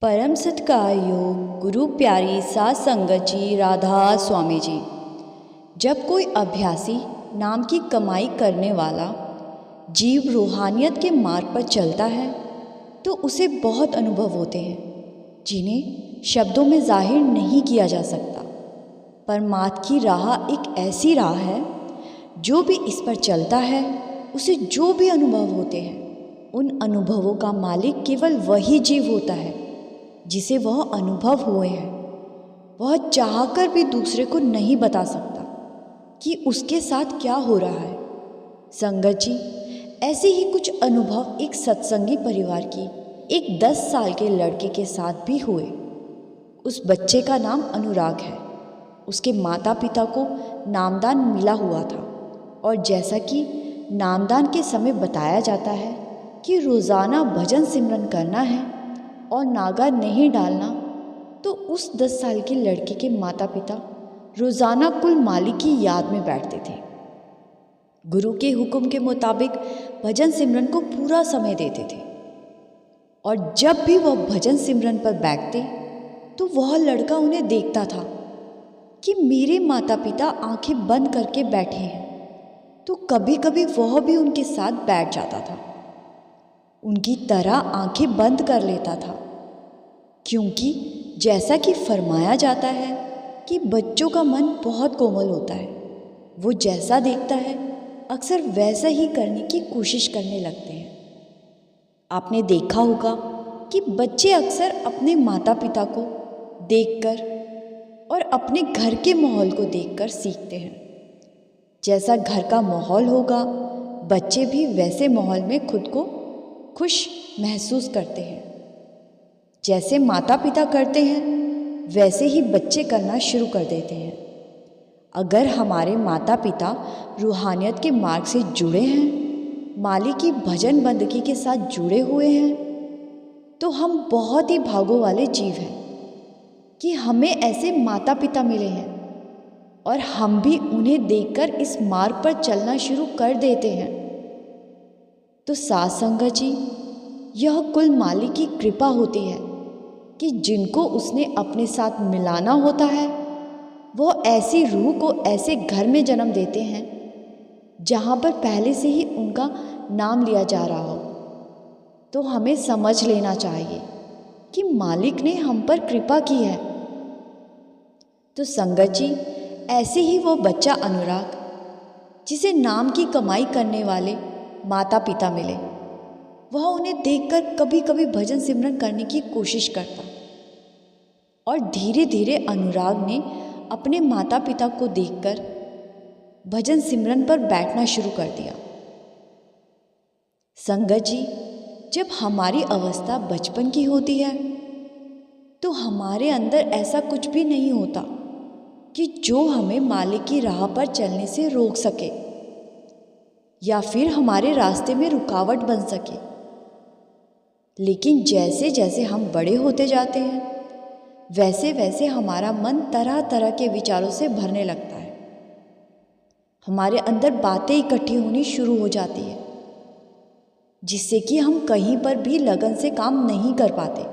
परम सत्कार योग गुरु प्यारी सात संगत जी राधा स्वामी जी। जब कोई अभ्यासी नाम की कमाई करने वाला जीव रूहानियत के मार्ग पर चलता है तो उसे बहुत अनुभव होते हैं जिन्हें शब्दों में जाहिर नहीं किया जा सकता। परमात्मा की राह एक ऐसी राह है जो भी इस पर चलता है उसे जो भी अनुभव होते हैं उन अनुभवों का मालिक केवल वही जीव होता है जिसे वह अनुभव हुए हैं। वह चाहकर भी दूसरे को नहीं बता सकता कि उसके साथ क्या हो रहा है। संगत जी, ऐसे ही कुछ अनुभव एक सत्संगी परिवार की एक 10 साल के लड़के के साथ भी हुए। उस बच्चे का नाम अनुराग है। उसके माता पिता को नामदान मिला हुआ था और जैसा कि नामदान के समय बताया जाता है कि रोज़ाना भजन सिमरन करना है और नागा नहीं डालना, तो उस 10 साल के लड़के के माता पिता रोज़ाना कुल मालिक की याद में बैठते थे। गुरु के हुक्म के मुताबिक भजन सिमरन को पूरा समय देते थे और जब भी वह भजन सिमरन पर बैठते तो वह लड़का उन्हें देखता था कि मेरे माता पिता आंखें बंद करके बैठे हैं, तो कभी कभी वह भी उनके साथ बैठ जाता था। उनकी तरह आंखें बंद कर लेता था, क्योंकि जैसा कि फरमाया जाता है कि बच्चों का मन बहुत कोमल होता है। वो जैसा देखता है अक्सर वैसा ही करने की कोशिश करने लगते हैं। आपने देखा होगा कि बच्चे अक्सर अपने माता पिता को देखकर और अपने घर के माहौल को देखकर सीखते हैं। जैसा घर का माहौल होगा बच्चे भी वैसे माहौल में खुद को खुश महसूस करते हैं। जैसे माता पिता करते हैं वैसे ही बच्चे करना शुरू कर देते हैं। अगर हमारे माता पिता रूहानियत के मार्ग से जुड़े हैं, मालिक की भजन बंदगी के साथ जुड़े हुए हैं, तो हम बहुत ही भागों वाले जीव हैं कि हमें ऐसे माता पिता मिले हैं और हम भी उन्हें देखकर इस मार्ग पर चलना शुरू कर देते हैं। तो सात संगत जी, यह कुल मालिक की कृपा होती है कि जिनको उसने अपने साथ मिलाना होता है वह ऐसी रूह को ऐसे घर में जन्म देते हैं जहाँ पर पहले से ही उनका नाम लिया जा रहा हो। तो हमें समझ लेना चाहिए कि मालिक ने हम पर कृपा की है। तो संगत जी, ऐसे ही वो बच्चा अनुराग जिसे नाम की कमाई करने वाले माता पिता मिले, वह उन्हें देखकर कभी कभी भजन सिमरन करने की कोशिश करता और धीरे धीरे अनुराग ने अपने माता पिता को देखकर भजन सिमरन पर बैठना शुरू कर दिया। संगत जी, जब हमारी अवस्था बचपन की होती है तो हमारे अंदर ऐसा कुछ भी नहीं होता कि जो हमें मालिक की राह पर चलने से रोक सके या फिर हमारे रास्ते में रुकावट बन सके। लेकिन जैसे जैसे हम बड़े होते जाते हैं वैसे वैसे हमारा मन तरह तरह के विचारों से भरने लगता है। हमारे अंदर बातें इकट्ठी होनी शुरू हो जाती है जिससे कि हम कहीं पर भी लगन से काम नहीं कर पाते।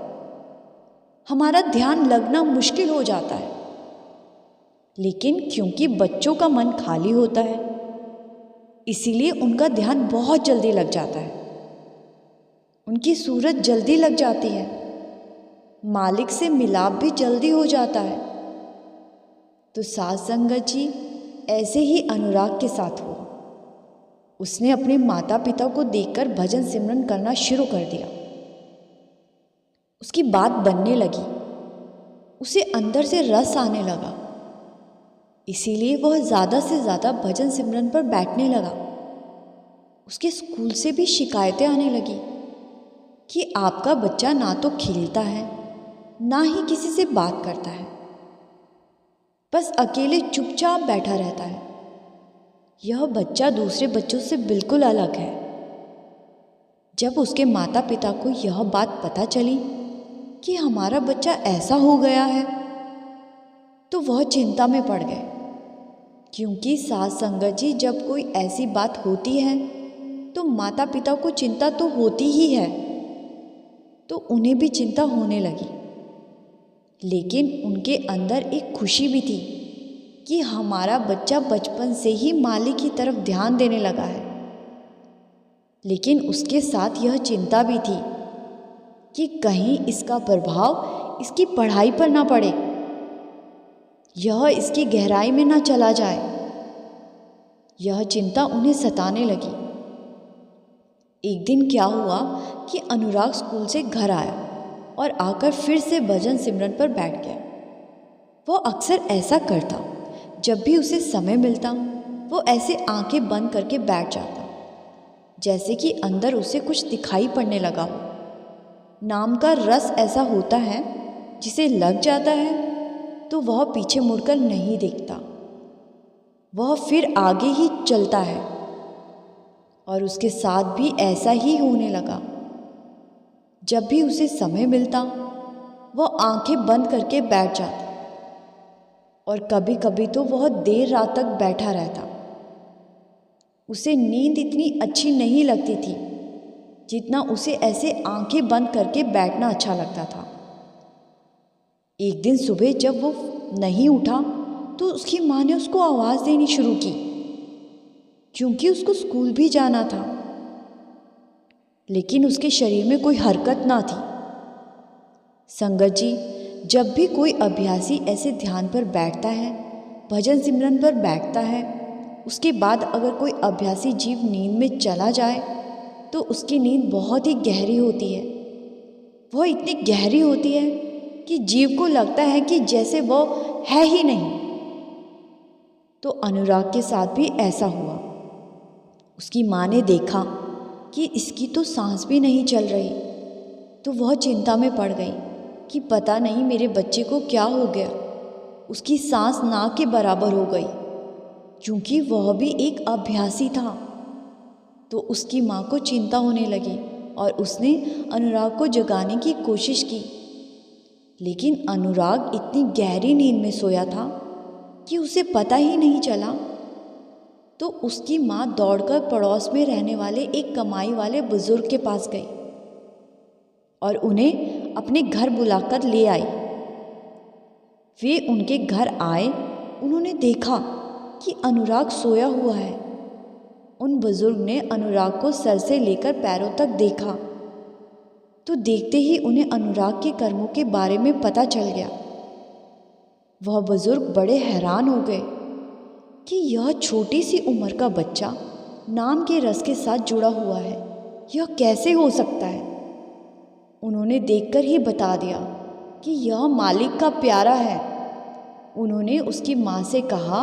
हमारा ध्यान लगना मुश्किल हो जाता है। लेकिन क्योंकि बच्चों का मन खाली होता है इसीलिए उनका ध्यान बहुत जल्दी लग जाता है, उनकी सूरत जल्दी लग जाती है, मालिक से मिलाप भी जल्दी हो जाता है। तो सात संगत जी, ऐसे ही अनुराग के साथ हुआ। उसने अपने माता पिता को देखकर भजन सिमरन करना शुरू कर दिया। उसकी बात बनने लगी, उसे अंदर से रस आने लगा, इसीलिए वह ज़्यादा से ज़्यादा भजन सिमरन पर बैठने लगा। उसके स्कूल से भी शिकायतें आने लगी कि आपका बच्चा ना तो खेलता है ना ही किसी से बात करता है, बस अकेले चुपचाप बैठा रहता है। यह बच्चा दूसरे बच्चों से बिल्कुल अलग है। जब उसके माता पिता को यह बात पता चली कि हमारा बच्चा ऐसा हो गया है तो वह चिंता में पड़ गए, क्योंकि सात संगत जी, जब कोई ऐसी बात होती है तो माता पिता को चिंता तो होती ही है। तो उन्हें भी चिंता होने लगी। लेकिन उनके अंदर एक खुशी भी थी कि हमारा बच्चा बचपन से ही मालिक की तरफ ध्यान देने लगा है। लेकिन उसके साथ यह चिंता भी थी कि कहीं इसका प्रभाव इसकी पढ़ाई पर ना पड़े, यह इसकी गहराई में ना चला जाए। यह चिंता उन्हें सताने लगी। एक दिन क्या हुआ कि अनुराग स्कूल से घर आया और आकर फिर से भजन सिमरन पर बैठ गया। वह अक्सर ऐसा करता, जब भी उसे समय मिलता वो ऐसे आंखें बंद करके बैठ जाता, जैसे कि अंदर उसे कुछ दिखाई पड़ने लगा हो। नाम का रस ऐसा होता है, जिसे लग जाता है तो वह पीछे मुड़कर नहीं देखता, वह फिर आगे ही चलता है। और उसके साथ भी ऐसा ही होने लगा। जब भी उसे समय मिलता वह आंखें बंद करके बैठ जाता और कभी कभी तो वह देर रात तक बैठा रहता। उसे नींद इतनी अच्छी नहीं लगती थी जितना उसे ऐसे आंखें बंद करके बैठना अच्छा लगता था। एक दिन सुबह जब वो नहीं उठा तो उसकी माँ ने उसको आवाज़ देनी शुरू की, क्योंकि उसको स्कूल भी जाना था। लेकिन उसके शरीर में कोई हरकत ना थी। संगत जी, जब भी कोई अभ्यासी ऐसे ध्यान पर बैठता है, भजन सिमरन पर बैठता है, उसके बाद अगर कोई अभ्यासी जीव नींद में चला जाए तो उसकी नींद बहुत ही गहरी होती है। वह इतनी गहरी होती है कि जीव को लगता है कि जैसे वह है ही नहीं। तो अनुराग के साथ भी ऐसा हुआ। उसकी माँ ने देखा कि इसकी तो सांस भी नहीं चल रही, तो वह चिंता में पड़ गई कि पता नहीं मेरे बच्चे को क्या हो गया। उसकी सांस ना के बराबर हो गई, क्योंकि वह भी एक अभ्यासी था। तो उसकी माँ को चिंता होने लगी और उसने अनुराग को जगाने की कोशिश की। लेकिन अनुराग इतनी गहरी नींद में सोया था कि उसे पता ही नहीं चला। तो उसकी माँ दौड़कर पड़ोस में रहने वाले एक कमाई वाले बुजुर्ग के पास गई और उन्हें अपने घर बुलाकर ले आई। वे उनके घर आए, उन्होंने देखा कि अनुराग सोया हुआ है। उन बुजुर्ग ने अनुराग को सर से लेकर पैरों तक देखा, तो देखते ही उन्हें अनुराग के कर्मों के बारे में पता चल गया। वह बुजुर्ग बड़े हैरान हो गए कि यह छोटी सी उम्र का बच्चा नाम के रस के साथ जुड़ा हुआ है, यह कैसे हो सकता है। उन्होंने देखकर ही बता दिया कि यह मालिक का प्यारा है। उन्होंने उसकी माँ से कहा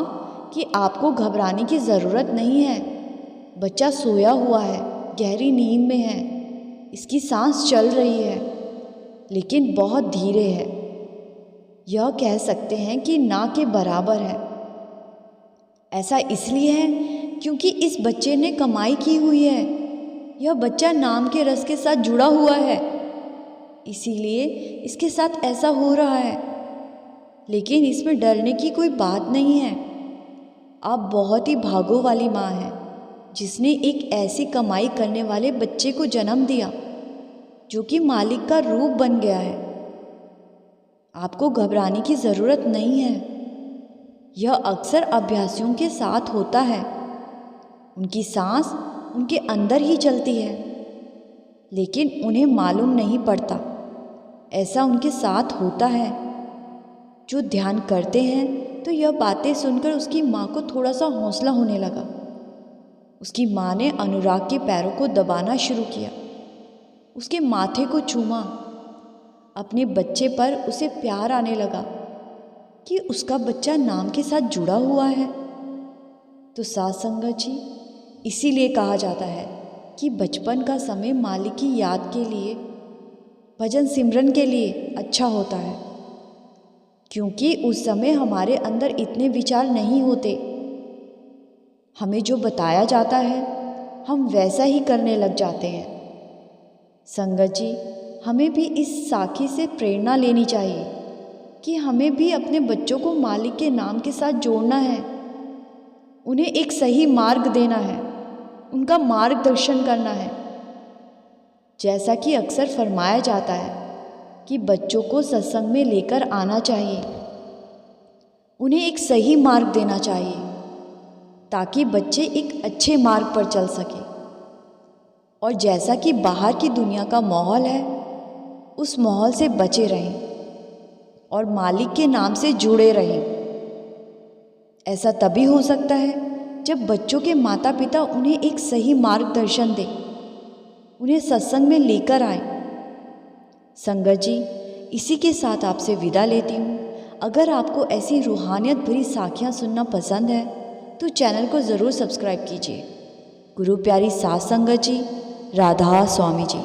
कि आपको घबराने की ज़रूरत नहीं है, बच्चा सोया हुआ है, गहरी नींद में है, इसकी सांस चल रही है, लेकिन बहुत धीरे है। यह कह सकते हैं कि ना के बराबर है। ऐसा इसलिए है क्योंकि इस बच्चे ने कमाई की हुई है। यह बच्चा नाम के रस के साथ जुड़ा हुआ है, इसीलिए इसके साथ ऐसा हो रहा है। लेकिन इसमें डरने की कोई बात नहीं है। आप बहुत ही भागों वाली माँ हैं, जिसने एक ऐसी कमाई करने वाले बच्चे को जन्म दिया जो कि मालिक का रूप बन गया है। आपको घबराने की ज़रूरत नहीं है। यह अक्सर अभ्यासियों के साथ होता है। उनकी सांस उनके अंदर ही चलती है, लेकिन उन्हें मालूम नहीं पड़ता। ऐसा उनके साथ होता है। जो ध्यान करते हैं तो यह बातें सुनकर उसकी माँ को थोड़ा सा हौसला होने लगा। उसकी माँ ने अनुराग के पैरों को दबाना शुरू किया, उसके माथे को चूमा। अपने बच्चे पर उसे प्यार आने लगा कि उसका बच्चा नाम के साथ जुड़ा हुआ है। तो साथ संगत जी, इसीलिए कहा जाता है कि बचपन का समय मालिक की याद के लिए, भजन सिमरन के लिए अच्छा होता है, क्योंकि उस समय हमारे अंदर इतने विचार नहीं होते। हमें जो बताया जाता है हम वैसा ही करने लग जाते हैं। संगत जी, हमें भी इस साखी से प्रेरणा लेनी चाहिए कि हमें भी अपने बच्चों को मालिक के नाम के साथ जोड़ना है, उन्हें एक सही मार्ग देना है, उनका मार्गदर्शन करना है। जैसा कि अक्सर फरमाया जाता है कि बच्चों को सत्संग में लेकर आना चाहिए, उन्हें एक सही मार्ग देना चाहिए ताकि बच्चे एक अच्छे मार्ग पर चल सकें। और जैसा कि बाहर की दुनिया का माहौल है, उस माहौल से बचे रहें और मालिक के नाम से जुड़े रहें। ऐसा तभी हो सकता है जब बच्चों के माता पिता उन्हें एक सही मार्गदर्शन दें, उन्हें सत्संग में लेकर आए। संगत जी, इसी के साथ आपसे विदा लेती हूँ। अगर आपको ऐसी रूहानियत भरी साखियाँ सुनना पसंद है तो चैनल को ज़रूर सब्सक्राइब कीजिए। गुरु प्यारी सात संगत जी, राधा स्वामी जी।